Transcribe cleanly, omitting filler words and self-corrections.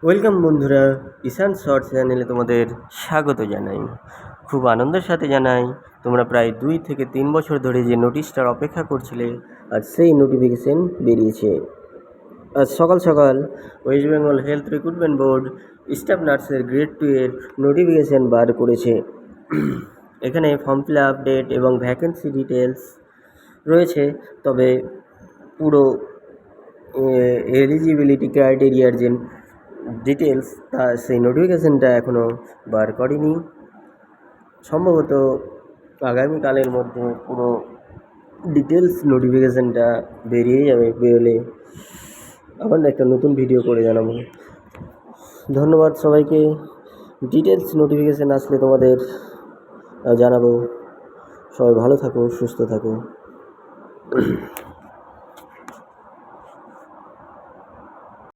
Welcome বন্ধুরা, ঈশান shorts চ্যানেলে তোমাদের স্বাগত জানাই। খুব আনন্দের সাথে জানাই তোমরা প্রায় 2 থেকে 3 বছর ধরে যে নোটিশটার অপেক্ষা করছিলে, আজ সেই নোটিফিকেশন বেরিয়েছে। আজ সকাল সকাল West Bengal health recruitment board staff নার্সের গ্রেড 2 এর নোটিফিকেশন বার করেছে। এখানে ফর্ম ফিল আপ ডেট এবং ভ্যাকেন্সি ডিটেলস রয়েছে, তবে পুরো এলিজিবিলিটি ক্রাইটেরিয়ার যে ডিটেলস তা সেই নোটিফিকেশানটা এখনও বার করেনি। সম্ভবত আগামীকালের মধ্যে পুরো ডিটেলস নোটিফিকেশানটা বেরিয়ে যাবে। বেরোলে আবার একটা নতুন ভিডিও করে জানাবো। ধন্যবাদ সবাইকে। ডিটেলস নোটিফিকেশান আসলে তোমাদের জানাবো। সবাই ভালো থাকো, সুস্থ থাকো।